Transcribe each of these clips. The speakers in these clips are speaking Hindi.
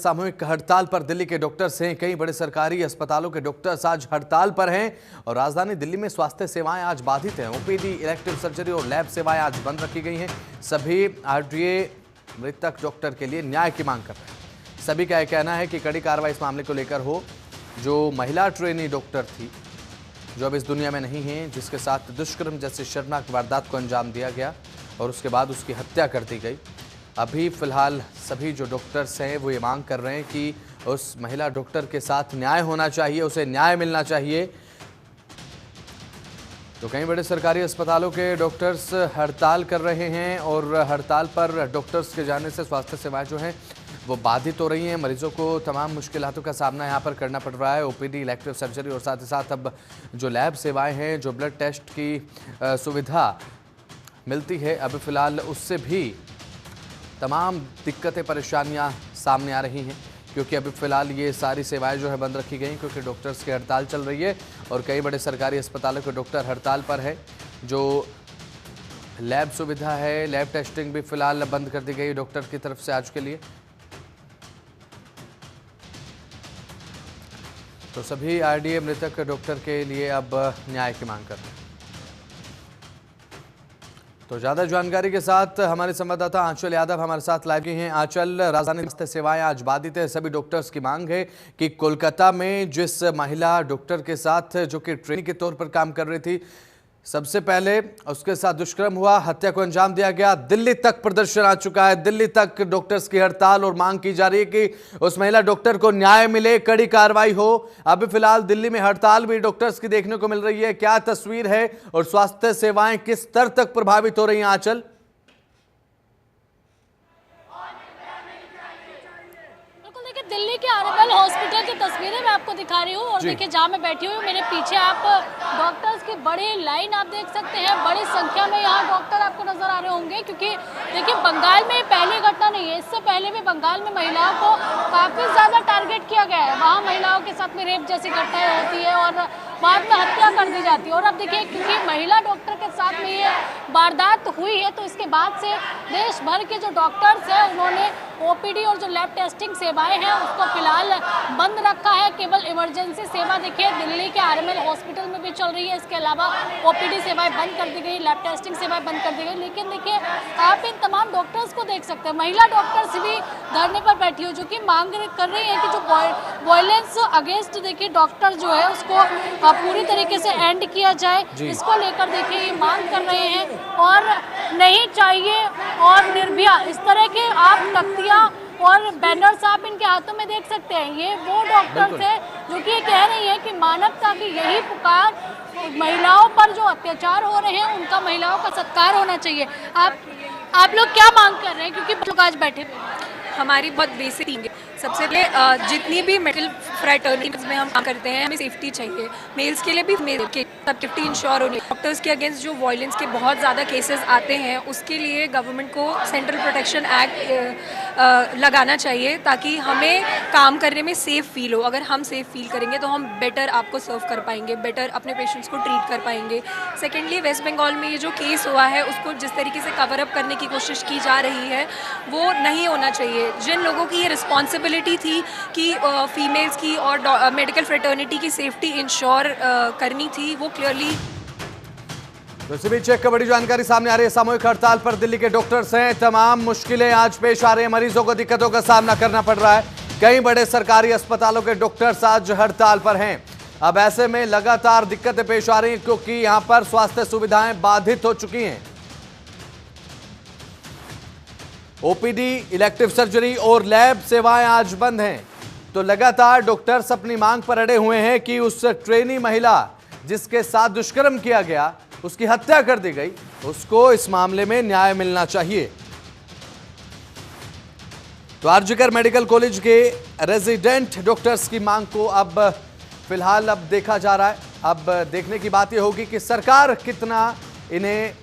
सामूहिक हड़ताल पर दिल्ली के डॉक्टर्स हैं। कई बड़े सरकारी अस्पतालों के डॉक्टर्स आज हड़ताल पर हैं और राजधानी दिल्ली में स्वास्थ्य सेवाएं आज बाधित हैं। ओपीडी, इलेक्टिव सर्जरी और लैब सेवाएं आज बंद रखी गई हैं। सभी आरडीए मृतक डॉक्टर के लिए न्याय की मांग कर रहे हैं। सभी का यह कहना है कि कड़ी कार्रवाई इस मामले को लेकर हो। जो महिला ट्रेनी डॉक्टर थी, जो अब इस दुनिया में नहीं है, जिसके साथ दुष्कर्म जैसी शर्मनाक वारदात को अंजाम दिया गया और उसके बाद उसकी हत्या कर दी गई। अभी फिलहाल सभी जो डॉक्टर्स हैं वो ये मांग कर रहे हैं कि उस महिला डॉक्टर के साथ न्याय होना चाहिए, उसे न्याय मिलना चाहिए। तो कई बड़े सरकारी अस्पतालों के डॉक्टर्स हड़ताल कर रहे हैं और हड़ताल पर डॉक्टर्स के जाने से स्वास्थ्य सेवाएं जो हैं वो बाधित हो रही हैं। मरीजों को तमाम मुश्किलातों का सामना यहाँ पर करना पड़ रहा है। ओपीडी, इलेक्टिव सर्जरी और साथ ही साथ अब जो लैब सेवाएं हैं, जो ब्लड टेस्ट की सुविधा मिलती है, अभी फ़िलहाल उससे भी तमाम दिक्कतें, परेशानियां सामने आ रही हैं, क्योंकि अभी फ़िलहाल ये सारी सेवाएं जो है बंद रखी गई क्योंकि डॉक्टर्स की हड़ताल चल रही है और कई बड़े सरकारी अस्पतालों के डॉक्टर हड़ताल पर है। जो लैब सुविधा है, लैब टेस्टिंग भी फ़िलहाल बंद कर दी गई डॉक्टर की तरफ से आज के लिए। तो सभी आरडीए मृतक डॉक्टर के लिए अब न्याय की मांग कर रहे हैं। तो ज्यादा जानकारी के साथ हमारे संवाददाता आंचल यादव हमारे साथ लाइव हैं। आंचल, राजधानी स्वास्थ्य सेवाएं आज बाधित है। सभी डॉक्टर्स की मांग है कि कोलकाता में जिस महिला डॉक्टर के साथ जो कि ट्रेनिंग के तौर पर काम कर रही थी, सबसे पहले उसके साथ दुष्कर्म हुआ, हत्या को अंजाम दिया गया। दिल्ली तक प्रदर्शन आ चुका है, दिल्ली तक डॉक्टर्स की हड़ताल और मांग की जा रही है कि उस महिला डॉक्टर को न्याय मिले, कड़ी कार्रवाई हो। अभी फिलहाल दिल्ली में हड़ताल भी डॉक्टर्स की देखने को मिल रही है। क्या तस्वीर है और स्वास्थ्य सेवाएं किस स्तर तक प्रभावित हो रही हैं? आंचल, दिल्ली के आरएमएल हॉस्पिटल की तस्वीरें मैं आपको दिखा रही हूँ और देखिए जहाँ मैं बैठी हुई हूँ, मेरे पीछे आप डॉक्टर्स की बड़ी लाइन आप देख सकते हैं। बड़ी संख्या में यहाँ डॉक्टर आपको नजर आ रहे होंगे, क्योंकि देखिए बंगाल में पहली घटना नहीं है, इससे पहले भी बंगाल में महिलाओं को काफ़ी ज़्यादा टारगेट किया गया है। वहाँ महिलाओं के साथ में रेप जैसी घटनाएं होती है और बाद में हत्या कर दी जाती है। और अब देखिए क्योंकि महिला डॉक्टर के साथ में ये वारदात हुई है, तो इसके बाद से देश भर के जो डॉक्टर्स हैं उन्होंने ओपीडी और जो लैब टेस्टिंग सेवाएं हैं उसको फिलहाल बंद रखा है। केवल इमरजेंसी सेवा देखिए दिल्ली के आरएमएल हॉस्पिटल में भी चल रही है। इसके अलावा ओपीडी सेवाएं बंद कर दी गई, लैब टेस्टिंग सेवाएं बंद कर दी गई। लेकिन देखिए आप इन तमाम डॉक्टर्स को देख सकते हैं, महिला डॉक्टर्स भी धरने पर बैठी हुई, जो कि मांग कर रही है कि जो वायलेंस अगेंस्ट देखिए डॉक्टर जो है उसको पूरी तरीके से एंड किया जाए। इसको लेकर देखिए ये मांग कर रहे हैं और नहीं चाहिए और निर्भया, इस तरह के आप तख्तियां और बैनर्स आप इनके हाथों में देख सकते हैं। ये वो डॉक्टर्स हैं जो कि ये कह रही है कि मानवता की यही पुकार, महिलाओं पर जो अत्याचार हो रहे हैं उनका महिलाओं का सत्कार होना चाहिए। आप लोग क्या मांग कर रहे हैं, क्योंकि लोग आज बैठे हुए? हमारी बहुत बेसिक थिंग है। सबसे पहले जितनी भी मेडिकल फ्रेटर्निटीज में हम काम करते हैं, हमें सेफ्टी चाहिए। मेल्स के लिए भी मेल के सब सेफ्टी इंश्योर होनी। डॉक्टर्स के अगेंस्ट जो वायलेंस के बहुत ज़्यादा केसेस आते हैं, उसके लिए गवर्नमेंट को सेंट्रल प्रोटेक्शन एक्ट लगाना चाहिए, ताकि हमें काम करने में सेफ़ फील हो। अगर हम सेफ़ फील करेंगे तो हम बेटर आपको सर्व कर पाएंगे, बेटर अपने पेशेंट्स को ट्रीट कर पाएंगे। सेकेंडली, वेस्ट बंगाल में ये जो केस हुआ है उसको जिस तरीके से कवर अप करने की कोशिश की जा रही है वो नहीं होना चाहिए। जिन लोगों की ये रिस्पॉन्सिबिलिटी थी कि फीमेल्स की और मेडिकल फ्रेटर्निटी की सेफ्टी इंश्योर करनी थी, वो क्लियरली। तो इसी बीच एक बड़ी जानकारी सामने आ रही है। सामूहिक हड़ताल पर दिल्ली के डॉक्टर्स हैं। तमाम मुश्किलें आज पेश आ रही हैं, मरीजों को दिक्कतों का सामना करना पड़ रहा है। कई बड़े सरकारी अस्पतालों के डॉक्टर्स आज हड़ताल पर हैं। अब ऐसे में लगातार दिक्कतें पेश आ रही हैं क्योंकि यहां पर स्वास्थ्य सुविधाएं बाधित हो चुकी हैं। ओपीडी, इलेक्टिव सर्जरी और लैब सेवाएं आज बंद हैं। तो लगातार डॉक्टर्स अपनी मांग पर अड़े हुए हैं कि उस ट्रेनी महिला जिसके साथ दुष्कर्म किया गया, उसकी हत्या कर दी गई, उसको इस मामले में न्याय मिलना चाहिए। तो आरजीकर मेडिकल कॉलेज के रेजिडेंट डॉक्टर्स की मांग को अब फिलहाल देखा जा रहा है। अब देखने की बात यह होगी कि सरकार कितना इन्हें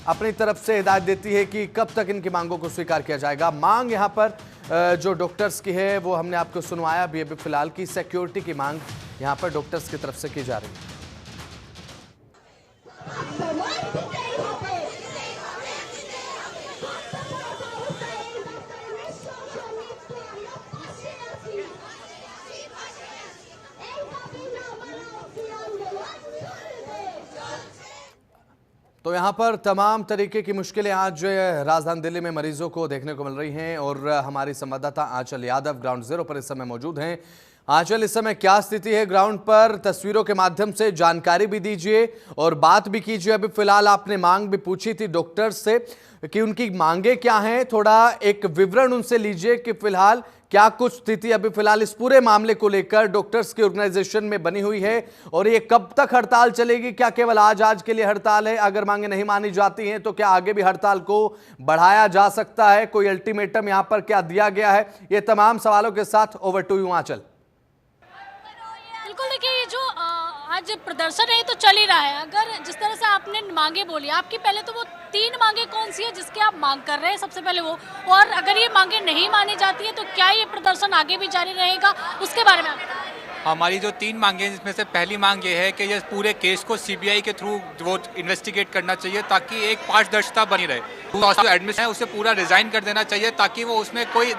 अपनी तरफ से हिदायत देती है कि कब तक इनकी मांगों को स्वीकार किया जाएगा। मांग यहां पर जो डॉक्टर्स की है वो हमने आपको सुनवाया भी अभी फिलहाल की सिक्योरिटी की मांग यहां पर डॉक्टर्स की तरफ से की जा रही है। तो यहाँ पर तमाम तरीके की मुश्किलें आज राजधानी दिल्ली में मरीजों को देखने को मिल रही हैं और हमारी संवाददाता आंचल यादव ग्राउंड जीरो पर इस समय मौजूद हैं। आंचल, इस समय क्या स्थिति है ग्राउंड पर? तस्वीरों के माध्यम से जानकारी भी दीजिए और बात भी कीजिए। अभी फिलहाल आपने मांग भी पूछी थी डॉक्टर्स से कि उनकी मांगे क्या हैं, थोड़ा एक विवरण उनसे लीजिए कि फिलहाल क्या कुछ स्थिति अभी फिलहाल इस पूरे मामले को लेकर डॉक्टर्स की ऑर्गेनाइजेशन में बनी हुई है और ये कब तक हड़ताल चलेगी? क्या केवल आज के लिए हड़ताल है? अगर मांगे नहीं मानी जाती हैं तो क्या आगे भी हड़ताल को बढ़ाया जा सकता है? कोई अल्टीमेटम यहां पर क्या दिया गया है? ये तमाम सवालों के साथ ओवर टू यू आंचल। बिल्कुल, देखिए ये जो आज प्रदर्शन है तो चल ही रहा है। अगर जिस तरह से आपने मांगे बोली, आपकी पहले तो वो 3 मांगे कौन सी है जिसकी आप मांग कर रहे हैं, सबसे पहले वो, और अगर ये मांगे नहीं मानी जाती है तो क्या ये प्रदर्शन आगे भी जारी रहेगा, उसके बारे में आप हमारी जो 3 मांगे हैं जिसमें से पहली मांग ये है कि ये पूरे केस को सीबीआई के थ्रू वो इन्वेस्टिगेट करना चाहिए ताकि एक पारदर्शिता बनी रहे। जो एडमिशन है उसे पूरा रिजाइन कर देना चाहिए ताकि वो उसमें कोई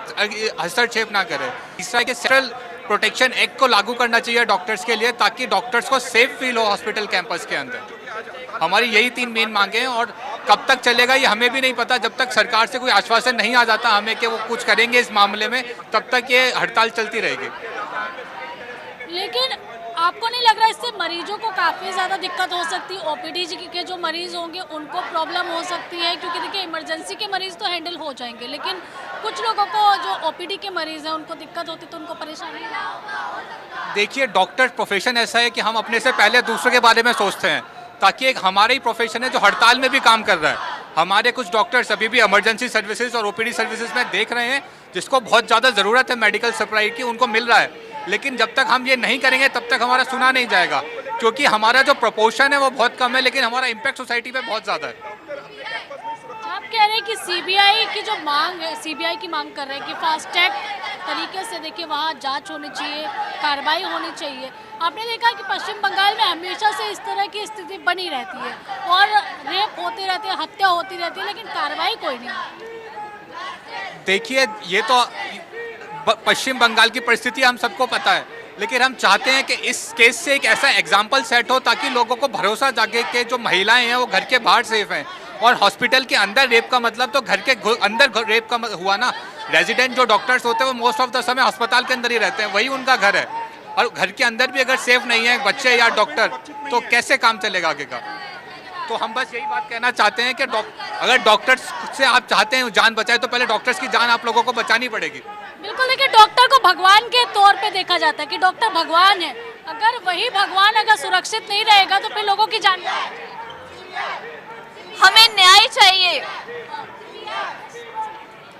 हस्तक्षेप ना करे। तीसरा कि सेंट्रल प्रोटेक्शन एक्ट को लागू करना चाहिए डॉक्टर्स के लिए ताकि डॉक्टर्स को सेफ फील हो हॉस्पिटल कैंपस के अंदर। हमारी यही 3 मेन मांगे हैं और कब तक चलेगा ये हमें भी नहीं पता। जब तक सरकार से कोई आश्वासन नहीं आ जाता हमें कि वो कुछ करेंगे इस मामले में, तब तक ये हड़ताल चलती रहेगी। लेकिन आपको नहीं लग रहा इससे मरीजों को काफ़ी ज़्यादा दिक्कत हो सकती है? ओपीडी के जो मरीज होंगे उनको प्रॉब्लम हो सकती है, क्योंकि देखिए इमरजेंसी के मरीज तो हैंडल हो जाएंगे, लेकिन कुछ लोगों को जो ओपीडी के मरीज हैं उनको दिक्कत होती तो उनको परेशानी है। देखिए, डॉक्टर प्रोफेशन ऐसा है कि हम अपने से पहले दूसरों के बारे में सोचते हैं ताकि एक हमारा ही प्रोफेशन है जो हड़ताल में भी काम कर रहा है। हमारे कुछ डॉक्टर्स अभी भी इमरजेंसी सर्विसेज और ओपीडी सर्विसेज में देख रहे हैं जिसको बहुत ज़्यादा ज़रूरत है मेडिकल सप्लाई की, उनको मिल रहा है। लेकिन जब तक हम ये नहीं करेंगे तब तक हमारा सुना नहीं जाएगा, क्योंकि हमारा जो प्रोपोर्शन है वो बहुत कम है लेकिन हमारा इम्पैक्ट सोसाइटी पे बहुत ज़्यादा है। आप कह रहे हैं कि सीबीआई की जो मांग है, सीबीआई की मांग कर रहे हैं कि फास्ट ट्रैक तरीके से देखिए वहाँ जांच होनी चाहिए, कार्रवाई होनी चाहिए। आपने देखा कि पश्चिम बंगाल में हमेशा से इस तरह की स्थिति बनी रहती है और रेप होते रहते हैं, हत्या होती रहती है, लेकिन कार्रवाई कोई नहीं। देखिए, ये तो पश्चिम बंगाल की परिस्थिति हम सबको पता है, लेकिन हम चाहते हैं कि इस केस से एक ऐसा एग्जाम्पल सेट हो ताकि लोगों को भरोसा जागे कि जो महिलाएं हैं वो घर के बाहर सेफ हैं और हॉस्पिटल के अंदर रेप का मतलब तो घर के अंदर रेप का हुआ ना। रेजिडेंट जो डॉक्टर्स होते हैं वो मोस्ट ऑफ द समय अस्पताल के अंदर ही रहते हैं, वही उनका घर है, और घर के अंदर भी अगर सेफ नहीं है बच्चे या डॉक्टर तो कैसे काम चलेगा आगे का। तो हम बस यही बात कहना चाहते हैं कि अगर डॉक्टर्स से आप चाहते हैं जान बचाए तो पहले डॉक्टर्स की जान आप लोगों को बचानी पड़ेगी। बिल्कुल, देखिए डॉक्टर को भगवान के तौर पे देखा जाता है कि डॉक्टर भगवान है। अगर वही भगवान अगर सुरक्षित नहीं रहेगा तो फिर लोगों की जान, हमें न्याय चाहिए।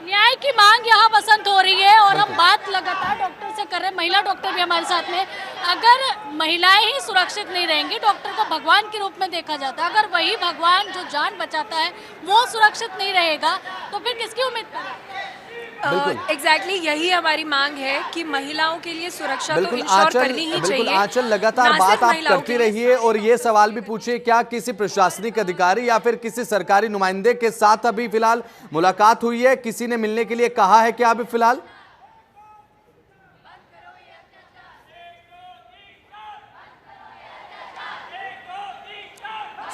न्याय की मांग यहाँ बसंत हो रही है और हम बात लगातार डॉक्टर से कर रहे हैं। महिला डॉक्टर भी हमारे साथ में। अगर महिलाएं ही सुरक्षित नहीं रहेंगी, डॉक्टर को भगवान के रूप में देखा जाता है, अगर वही भगवान जो जान बचाता है वो सुरक्षित नहीं रहेगा तो फिर किसकी उम्मीद करें? एग्जैक्टली यही हमारी मांग है कि महिलाओं के लिए सुरक्षा तो इंश्योर करनी ही चाहिए। आंचल, लगातार बात आप करती रहिए और ये सवाल भी पूछिए, क्या किसी प्रशासनिक अधिकारी या फिर किसी सरकारी नुमाइंदे के साथ अभी फिलहाल मुलाकात हुई है? किसी ने मिलने के लिए कहा है क्या अभी फिलहाल?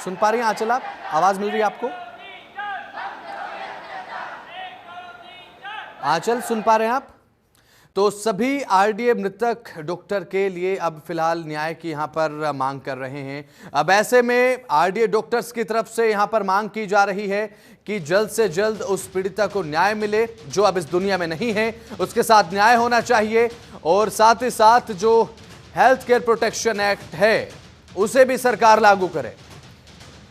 सुन पा रही हैं आंचल, आप आवाज मिल रही है आपको? आंचल, सुन पा रहे हैं आप? तो सभी आरडीए मृतक डॉक्टर के लिए अब फिलहाल न्याय की यहां पर मांग कर रहे हैं। अब ऐसे में आरडीए डॉक्टर्स की तरफ से यहां पर मांग की जा रही है कि जल्द से जल्द उस पीड़िता को न्याय मिले जो अब इस दुनिया में नहीं है, उसके साथ न्याय होना चाहिए और साथ ही साथ जो हेल्थ केयर प्रोटेक्शन एक्ट है उसे भी सरकार लागू करे।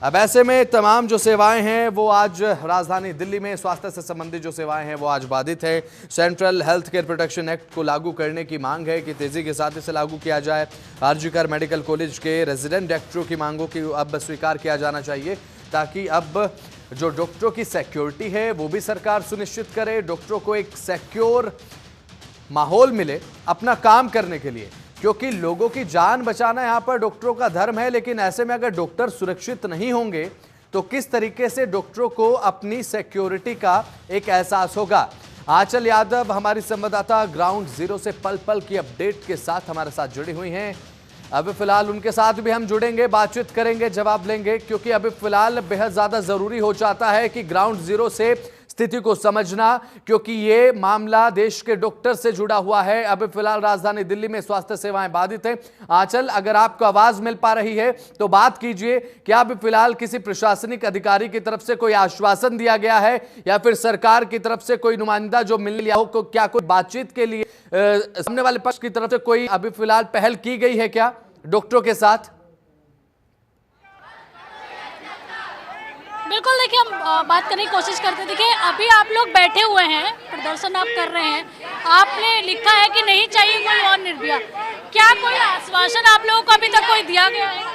अब ऐसे में तमाम जो सेवाएं हैं वो आज राजधानी दिल्ली में स्वास्थ्य से संबंधित जो सेवाएं हैं वो आज बाधित है। Central health care protection act को लागू करने की मांग है कि तेजी के साथ इसे लागू किया जाए। आरजीकर मेडिकल कॉलेज के रेजिडेंट डॉक्टरों की मांगों की अब स्वीकार किया जाना चाहिए ताकि अब जो डॉक्टरों की सिक्योरिटी है वो भी सरकार सुनिश्चित करे, डॉक्टरों को एक सिक्योर माहौल मिले अपना काम करने के लिए, क्योंकि लोगों की जान बचाना यहां पर डॉक्टरों का धर्म है। लेकिन ऐसे में अगर डॉक्टर सुरक्षित नहीं होंगे तो किस तरीके से डॉक्टरों को अपनी सिक्योरिटी का एक एहसास होगा? आंचल यादव हमारी संवाददाता ग्राउंड जीरो से पल पल की अपडेट के साथ हमारे साथ जुड़ी हुई हैं। अभी फिलहाल उनके साथ भी हम जुड़ेंगे, बातचीत करेंगे, जवाब लेंगे, क्योंकि अभी फिलहाल बेहद ज्यादा जरूरी हो जाता है कि ग्राउंड जीरो से स्थिति को समझना, क्योंकि ये मामला देश के डॉक्टर से जुड़ा हुआ है। अभी फिलहाल राजधानी दिल्ली में स्वास्थ्य सेवाएं बाधित हैं। आंचल, अगर आपको आवाज मिल पा रही है तो बात कीजिए। क्या अभी फिलहाल किसी प्रशासनिक अधिकारी की तरफ से कोई आश्वासन दिया गया है या फिर सरकार की तरफ से कोई नुमाइंदा जो मिल लिया हो, क्या कोई बातचीत के लिए सामने वाले पक्ष की तरफ से कोई अभी फिलहाल पहल की गई है क्या डॉक्टरों के साथ? बिल्कुल, देखिए हम बात करने की कोशिश करते हैं। देखिए अभी आप लोग बैठे हुए हैं, प्रदर्शन आप कर रहे हैं, आपने लिखा है कि नहीं चाहिए कोई और निर्भया। क्या कोई आश्वासन आप लोगों को अभी तक कोई दिया गया है?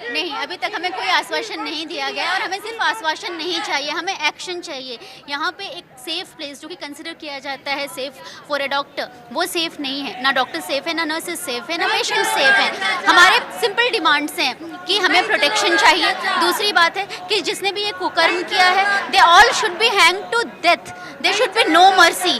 नहीं, अभी तक हमें कोई आश्वासन नहीं दिया गया और हमें सिर्फ आश्वासन नहीं चाहिए, हमें एक्शन चाहिए। यहाँ पे एक सेफ प्लेस जो कि कंसिडर किया जाता है सेफ फॉर ए डॉक्टर, वो सेफ नहीं है। ना डॉक्टर सेफ है, ना नर्सेज सेफ है, ना पेशेंट सेफ है। हमारे सिंपल डिमांड्स हैं कि हमें प्रोटेक्शन चाहिए। दूसरी बात है कि जिसने भी ये कुकर्म किया है, they all should be hang to death, they should be no mercy.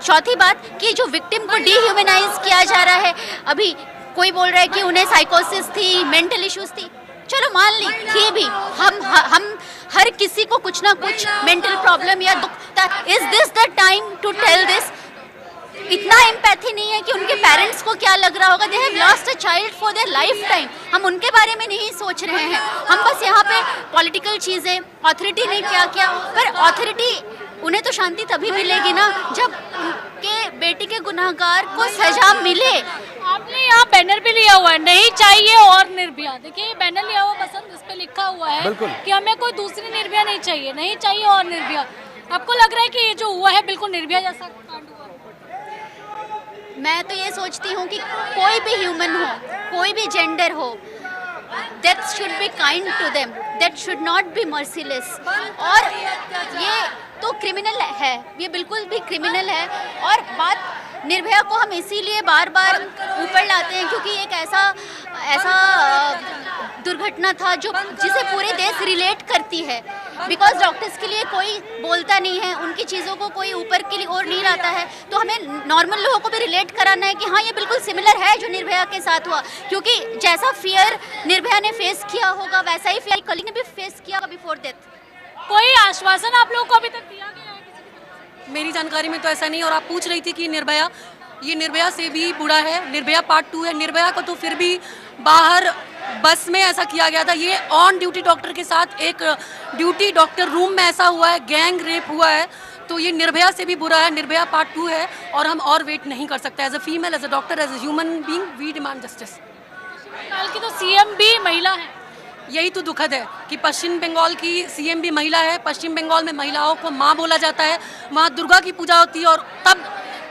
चौथी बात कि जो विक्टिम को डिह्यूमनाइज किया जा रहा है, अभी कोई बोल रहा है कि उन्हें साइकोसिस थी, मेंटल इश्यूज थी, चलो मान ली थी भी, हम हर किसी को कुछ ना कुछ मेंटल प्रॉब्लम या दुख। Is this the time to tell this? इतना एम्पैथी नहीं है कि उनके पेरेंट्स को क्या लग रहा होगा। They have lost a child for their life time. हम उनके बारे में नहीं सोच रहे हैं, हम बस यहाँ पे पॉलिटिकल चीज़ें, ऑथोरिटी ने क्या किया, पर ऑथोरिटी उन्हें तो शांति तभी मिलेगी ना जब उनके बेटी के गुनहगार को सजा मिले। आपने यहाँ बैनर भी लिया हुआ है, नहीं चाहिए और निर्भया। देखिए बैनर लिया हुआ बसंत, इस पे लिखा हुआ है कि हमें कोई दूसरी निर्भया नहीं चाहिए, नहीं चाहिए और निर्भया। आपको लग रहा है कि ये जो हुआ है बिल्कुल निर्भया जैसा कांड हुआ? मैं तो ये सोचती हूँ कि कोई भी ह्यूमन हो, कोई भी जेंडर हो, death should be kind to them, death should not be merciless. और ये तो क्रिमिनल है, ये बिल्कुल भी क्रिमिनल है। और बात निर्भया को हम इसीलिए बार बार ऊपर लाते हैं क्योंकि एक ऐसा दुर्घटना था जो जिसे पूरे देश रिलेट करती है। बिकॉज डॉक्टर्स के लिए कोई बोलता नहीं है, उनकी चीज़ों को कोई ऊपर की ओर नहीं लाता है, तो हमें नॉर्मल लोगों को भी रिलेट कराना है कि हाँ ये बिल्कुल सिमिलर है जो निर्भया के साथ हुआ। क्योंकि जैसा फियर निर्भया ने फेस किया होगा वैसा ही फियर कली ने भी फेस किया होगा बिफोर डेथ। कोई आश्वासन आप लोगों को अभी तक दिया गया है? मेरी जानकारी में तो ऐसा नहीं। और आप पूछ रही थी कि निर्भया, ये निर्भया से भी बुरा है, निर्भया पार्ट 2 है। निर्भया को तो फिर भी बाहर बस में ऐसा किया गया था, ये ऑन ड्यूटी डॉक्टर के साथ एक ड्यूटी डॉक्टर रूम में ऐसा हुआ है, गैंग रेप हुआ है, तो ये निर्भया से भी बुरा है। निर्भया पार्ट 2 है और हम और वेट नहीं कर सकते। As a female, as a doctor, as a human being, we demand justice. Bengal की तो सीएम भी महिला है। यही तो दुखद है कि पश्चिम बंगाल की सीएम भी महिला है। पश्चिम बंगाल में महिलाओं को माँ बोला जाता है, वहाँ दुर्गा की पूजा होती है, और तब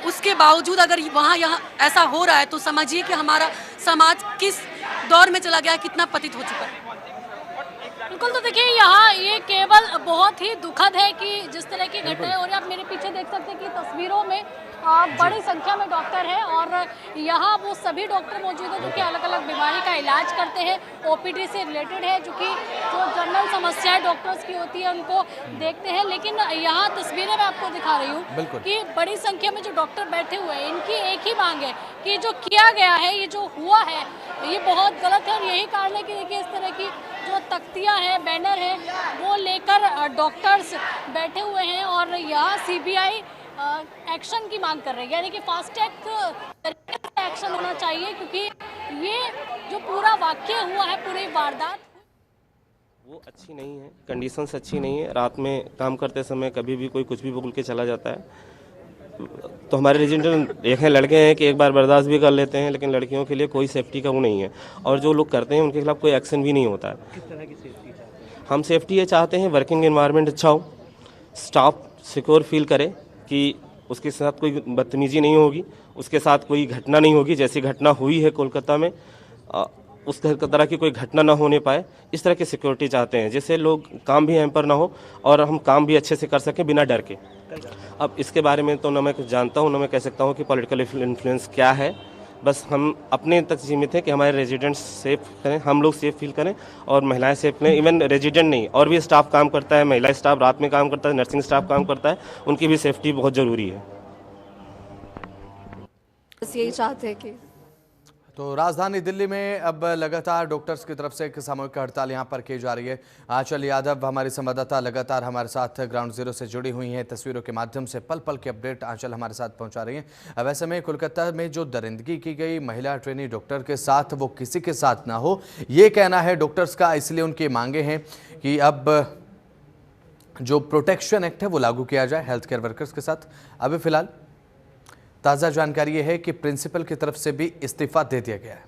उसके बावजूद अगर वहाँ यहाँ ऐसा हो रहा है तो समझिए कि हमारा समाज किस दौर में चला गया, कितना पतित हो चुका है। बिल्कुल, तो देखिए यहाँ ये केवल बहुत ही दुखद है कि जिस तरह की घटनाएं हो रही है। आप मेरे पीछे देख सकते हैं कि तस्वीरों में बड़ी संख्या में डॉक्टर हैं और यहाँ वो सभी डॉक्टर मौजूद हैं जो कि अलग अलग बीमारी का इलाज करते हैं, ओपीडी से रिलेटेड है, जो कि जो जनरल समस्याएं डॉक्टर्स की होती है उनको देखते हैं। लेकिन यहाँ तस्वीरें मैं आपको दिखा रही हूँ कि बड़ी संख्या में जो डॉक्टर बैठे हुए हैं, इनकी एक ही मांग है कि जो किया गया है, ये जो हुआ है, ये बहुत गलत है। और यही कारण है कि देखिए इस तरह की जो तख्तियाँ हैं, बैनर हैं, वो लेकर डॉक्टर्स बैठे हुए हैं और यहाँ सीबीआई एक्शन की मांग कर रहे हैं, यानी कि फास्ट ट्रैक एक्शन होना चाहिए, क्योंकि ये जो पूरा वाकया हुआ है, पूरी वारदात वो अच्छी नहीं है, कंडीशंस अच्छी नहीं है। रात में काम करते समय कभी भी कोई कुछ भी बोल के चला जाता है। तो हमारे रेजिडेंट देखें लड़के हैं कि एक बार बर्दाश्त भी कर लेते हैं, लेकिन लड़कियों के लिए कोई सेफ्टी का वो नहीं है और जो लोग करते हैं उनके खिलाफ कोई एक्शन भी नहीं होता है। किस तरह की सेफ्टी? हम सेफ्टी ये चाहते हैं, वर्किंग एनवायरनमेंट अच्छा हो, स्टाफ सिक्योर फील करे कि उसके साथ कोई बदतमीजी नहीं होगी, उसके साथ कोई घटना नहीं होगी। जैसी घटना हुई है कोलकाता में, उस तरह की कोई घटना ना होने पाए, इस तरह की सिक्योरिटी चाहते हैं, जिससे लोग काम भी हैम्पर ना हो और हम काम भी अच्छे से कर सकें बिना डर के। अब इसके बारे में तो ना मैं कुछ जानता हूँ, ना मैं कह सकता हूँ कि पॉलिटिकल इन्फ्लुएंस क्या है। बस हम अपने तक सीमित हैं कि हमारे रेजिडेंट्स सेफ करें, हम लोग सेफ फील करें और महिलाएं सेफ करें। इवन रेजिडेंट नहीं, और भी स्टाफ काम करता है, महिला स्टाफ रात में काम करता है, नर्सिंग स्टाफ काम करता है, उनकी भी सेफ्टी बहुत ज़रूरी है। बस यही चाहते हैं कि तो राजधानी दिल्ली में अब लगातार डॉक्टर्स की तरफ से एक सामूहिक हड़ताल यहां पर की जा रही है। आंचल यादव हमारी संवाददाता लगातार हमारे साथ ग्राउंड जीरो से जुड़ी हुई हैं, तस्वीरों के माध्यम से पल पल की अपडेट आंचल हमारे साथ पहुंचा रही हैं। अब ऐसे में कोलकाता में जो दरिंदगी की गई महिला ट्रेनी डॉक्टर के साथ, वो किसी के साथ ना हो, ये कहना है डॉक्टर्स का। इसलिए उनकी मांगे हैं कि अब जो प्रोटेक्शन एक्ट है वो लागू किया जाए हेल्थ केयर वर्कर्स के साथ। अभी फिलहाल ताज़ा जानकारी ये है कि प्रिंसिपल की तरफ से भी इस्तीफा दे दिया गया है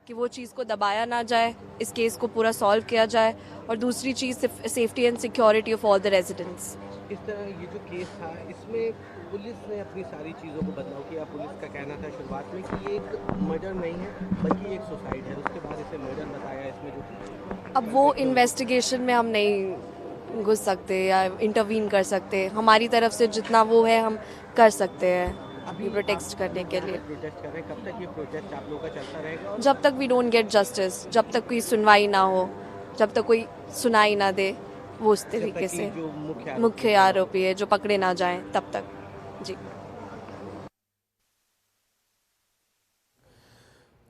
कि वो चीज़ को दबाया ना जाए, इस केस को पूरा सॉल्व किया जाए, और दूसरी चीज़ safety and security of all the residents. इस तरह ये जो केस था, इसमें पुलिस ने अपनी सारी चीज़ों को बदलाव किया। पुलिस का कहना था शुरुआत में कि ये एक मर्डर नहीं है बल्कि एक सुसाइड है, उसके बाद इसे मर्डर बताया। इसमें जो अब वो इन्वेस्टिगेशन में हम नहीं घुस सकते या इंटरवीन कर सकते। हमारी तरफ से जितना वो है हम कर सकते हैं अभी प्रोटेक्ट करने के लिए। प्रोटेस्ट कर रहे हैं, कब तक ये प्रोटेस्ट आप लोगों का चलता रहेगा? जब तक वी डोंट गेट जस्टिस, जब तक कोई सुनवाई ना हो, जब तक कोई सुनाई ना दे, वो उस तरीके से जो मुख्य आरोपी है जो पकड़े ना जाएं तब तक। जी,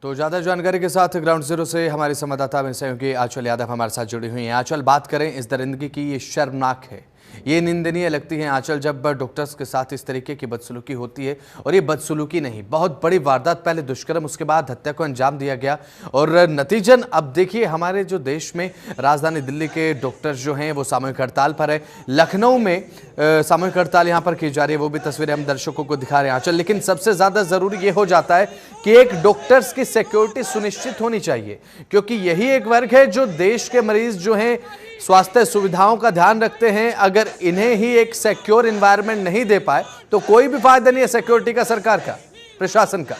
तो ज़्यादा जानकारी के साथ ग्राउंड जीरो से हमारी संवाददाता में सहयोगी आंचल यादव हमारे साथ जुड़ी हुई हैं। आंचल, बात करें इस दरिंदगी की, ये शर्मनाक है, ये निंदनीय लगती है आंचल, जब डॉक्टर्स के साथ इस तरीके की बदसलूकी होती है। और ये बदसलूकी नहीं, बहुत बड़ी वारदात, पहले दुष्कर्म, उसके बाद हत्या को अंजाम दिया गया। और नतीजन अब देखिए हमारे जो देश में राजधानी दिल्ली के डॉक्टर्स जो हैं वो सामूहिक हड़ताल पर है। लखनऊ में सामूहिक हड़ताल यहाँ पर की जा रही है, वो भी तस्वीरें हम दर्शकों को दिखा रहे हैं आंचल। लेकिन सबसे ज़्यादा ज़रूरी ये हो जाता है कि एक डॉक्टर्स की सिक्योरिटी सुनिश्चित होनी चाहिए, क्योंकि यही एक वर्ग है जो देश के मरीज जो हैं स्वास्थ्य सुविधाओं का ध्यान रखते हैं। अगर इन्हें ही एक सिक्योर एनवायरनमेंट नहीं दे पाए तो कोई भी फायदा नहीं है सिक्योरिटी का, सरकार का, प्रशासन का।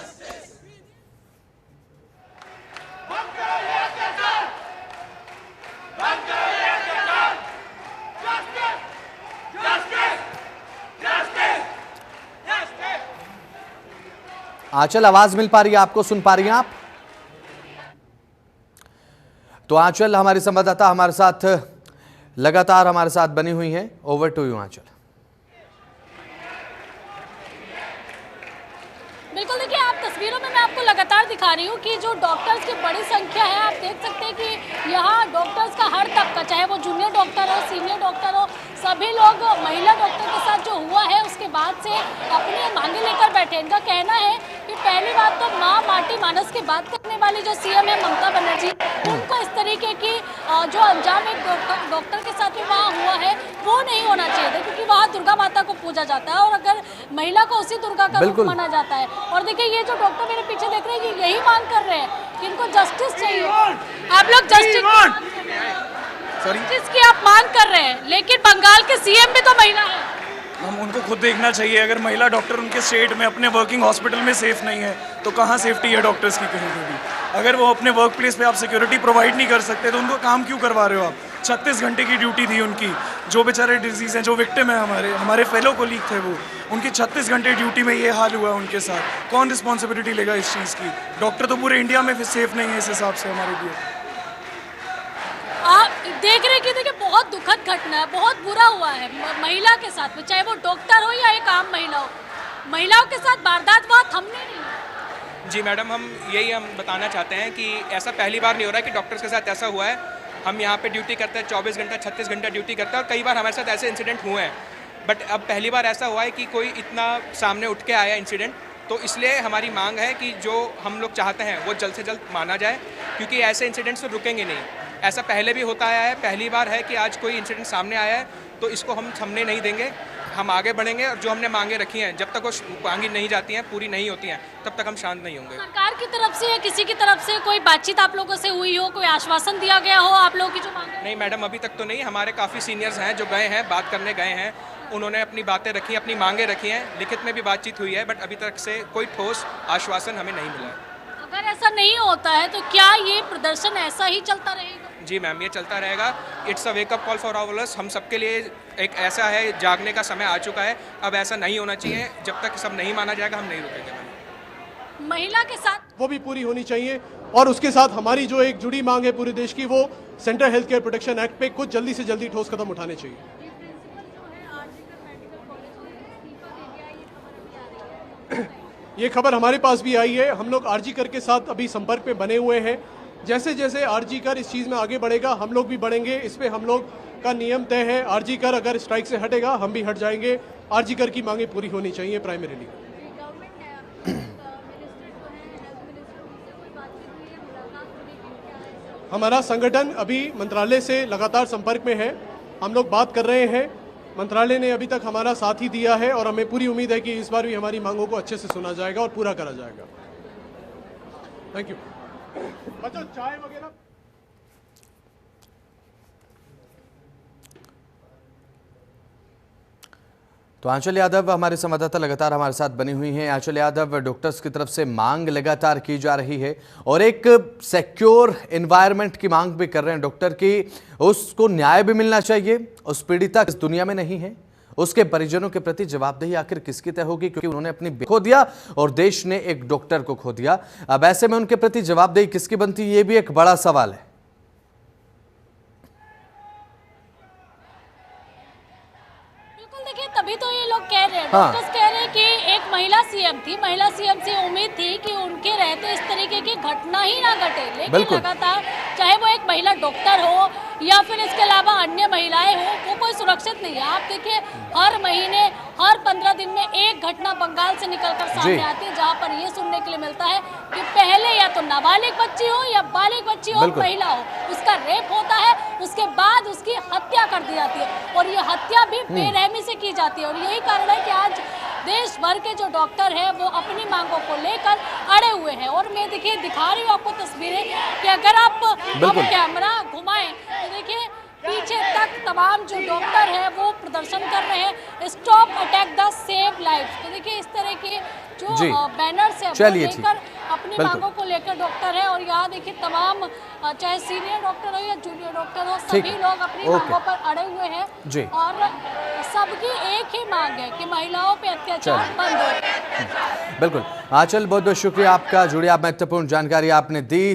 आंचल, आवाज मिल पा रही है आपको, सुन पा रही हैं आप? तो आंचल हमारी संवाददाता हमारे साथ लगातार हमारे साथ बनी हुई हैं। ओवर टू यू आंचल। बिल्कुल, देखिए आप तस्वीरों में मैं आपको लगातार दिखा रही हूँ कि जो डॉक्टर्स की बड़ी संख्या है, आप देख सकते हैं कि यहाँ डॉक्टर्स का हर तबका, चाहे वो जूनियर डॉक्टर हो, सीनियर डॉक्टर हो, सभी लोग महिला डॉक्टर के साथ जो हुआ है उसके बाद से अपनी मांगे लेकर बैठे। इनका कहना है कि पहली बात तो माँ माटी मानस की बात करने वाली जो सीएम है ममता बनर्जी, उनको इस तरीके की जो अंजाम एक डॉक्टर के साथ में वहाँ हुआ है वो नहीं होना चाहिए था, क्योंकि वहाँ दुर्गा माता को पूजा जाता है और अगर महिला को उसी दुर्गा का रूप माना जाता है। और देखिए ये जो डॉक्टर मेरे पीछे देख रहे हैं, यही मांग कर रहे हैं कि इनको जस्टिस चाहिए। आप लोग जस्टिस की आप मांग कर रहे हैं, लेकिन बंगाल के सीएम भी तो महिला है। हम उनको खुद देखना चाहिए। अगर महिला डॉक्टर उनके स्टेट में अपने वर्किंग हॉस्पिटल में सेफ नहीं है तो कहाँ सेफ्टी है डॉक्टर्स की कहीं पे भी। अगर वो अपने वर्क प्लेस पे आप सिक्योरिटी प्रोवाइड नहीं कर सकते तो उनको काम क्यों करवा रहे हो आप? 36 घंटे की ड्यूटी थी उनकी। जो बेचारे डिजीज़ हैं, जो विक्टिम है, हमारे फेलो कोलीग थे, वो उनकी 36 घंटे ड्यूटी में ये हाल हुआ उनके साथ। कौन रिस्पॉन्सिबिलिटी लेगा इस चीज़ की? डॉक्टर तो पूरे इंडिया में सेफ नहीं है इस हिसाब से हमारे लिए। आप देख रहे हैं कि देखिए बहुत दुखद घटना है, बहुत बुरा हुआ है महिला के साथ में, चाहे वो डॉक्टर हो या एक आम महिला हो। महिलाओं के साथ वारदात हुआ, थमने नहीं। जी मैडम, हम बताना चाहते हैं कि ऐसा पहली बार नहीं हो रहा है कि डॉक्टर्स के साथ ऐसा हुआ है। हम यहाँ पे ड्यूटी करते हैं, 24 घंटा 36 घंटा ड्यूटी करते हैं और कई बार हमारे साथ ऐसे इंसिडेंट हुए हैं, बट अब पहली बार ऐसा हुआ है कि कोई इतना सामने उठ के आया इंसिडेंट। तो इसलिए हमारी मांग है कि जो हम लोग चाहते हैं वो जल्द से जल्द माना जाए, क्योंकि ऐसे इंसिडेंट्स तो रुकेंगे नहीं। ऐसा पहले भी होता आया है, पहली बार है कि आज कोई इंसिडेंट सामने आया है, तो इसको हम थमने नहीं देंगे। हम आगे बढ़ेंगे और जो हमने मांगे रखी हैं, जब तक वो मांगी नहीं जाती हैं, पूरी नहीं होती हैं, तब तक हम शांत नहीं होंगे। सरकार की तरफ से या किसी की तरफ से कोई बातचीत आप लोगों से हुई हो, कोई आश्वासन दिया गया हो आप लोगों की जो मांग? नहीं मैडम, अभी तक तो नहीं। हमारे काफ़ी सीनियर्स हैं जो गए हैं, बात करने गए हैं, उन्होंने अपनी बातें रखी, अपनी मांगे रखी हैं, लिखित में भी बातचीत हुई है, बट अभी तक से कोई ठोस आश्वासन हमें नहीं मिला है। अगर ऐसा नहीं होता है तो क्या ये प्रदर्शन ऐसा ही चलता रहेगा? जी मैम, ये चलता रहेगा। It's a wake up call for all us. हम सबके लिए एक ऐसा है, जागने का समय आ चुका है। अब ऐसा नहीं होना चाहिए। जब तक सब नहीं माना जाएगा हम नहीं रुकेंगे मैम। महिला के साथ वो भी पूरी होनी चाहिए, और उसके साथ हमारी जो एक जुड़ी मांग है पूरे देश की, वो central health care protection act पे कुछ जल्दी से जल्दी ठोस कदम उठाने चाहिए। ये खबर हमारे पास भी आई है। हम लोग आरजीकर के साथ अभी संपर्क में बने हुए हैं। जैसे जैसे आरजीकर इस चीज़ में आगे बढ़ेगा हम लोग भी बढ़ेंगे। इस पे हम लोग का नियम तय है, आरजीकर अगर स्ट्राइक से हटेगा हम भी हट जाएंगे। आरजीकर की मांगे पूरी होनी चाहिए प्राइमरीली। हमारा संगठन अभी मंत्रालय से लगातार संपर्क में है, हम लोग बात कर रहे हैं। मंत्रालय ने अभी तक हमारा साथ ही दिया है और हमें पूरी उम्मीद है कि इस बार भी हमारी मांगों को अच्छे से सुना जाएगा और पूरा करा जाएगा। Thank you. बच्चों चाय वगैरह। तो आंचल यादव हमारे संवाददाता लगातार हमारे साथ बनी हुई हैं। आंचल यादव, डॉक्टर्स की तरफ से मांग लगातार की जा रही है और एक सिक्योर एनवायरनमेंट की मांग भी कर रहे हैं डॉक्टर की। उसको न्याय भी मिलना चाहिए। उस पीड़िता इस दुनिया में नहीं है, उसके परिजनों के प्रति जवाबदेही आखिर किसकी तय होगी, क्योंकि उन्होंने अपनी खो दिया और देश ने एक डॉक्टर को खो दिया। अब ऐसे में उनके प्रति जवाबदेही किसकी बनती है, ये भी एक बड़ा सवाल है। तभी तो ये लोग कह रहे हैं, डॉक्टर्स कह रहे हैं कि एक महिला सीएम थी, महिला सीएम से उम्मीद थी कि उनके रहते इस तरीके की घटना ही ना घटे, लेकिन लगातार चाहे वो एक महिला डॉक्टर हो या फिर इसके अलावा अन्य महिलाएं हो, वो कोई सुरक्षित नहीं है। आप देखिए हर महीने हर 15 दिन में एक घटना बंगाल से निकलकर सामने आती है, जहां पर ये सुनने के लिए मिलता है कि पहले या तो नाबालिग बच्ची हो या बालिग बच्ची हो, महिला हो, उसका रेप होता है, उसके बाद उसकी हत्या कर दी जाती है और ये हत्या भी बेरहमी से की जाती है। और यही कारण है कि आज देश भर के जो डॉक्टर हैं वो अपनी मांगों को लेकर अड़े हुए हैं। और मैं देखिए दिखा रही हूँ आपको तस्वीरें कि अगर आप कैमरा घुमाएं तो देखिए पीछे तक तमाम जो डॉक्टर हैं वो प्रदर्शन कर रहे हैं, stop attack the save life. तो देखिए इस तरह के जो बैनर्स है वो लेकर अपनी मांगों को लेकर डॉक्टर है। और यहाँ देखिए तमाम चाहे सीनियर डॉक्टर हो या जूनियर डॉक्टर हो, सभी लोग अपनी मांगों पर अड़े हुए हैं और सबकी एक ही मांग है कि महिलाओं पे अत्याचार बंद हो। बिल्कुल आंचल, बहुत बहुत शुक्रिया आपका। जुड़े आप महत्वपूर्ण जानकारी आपने दी।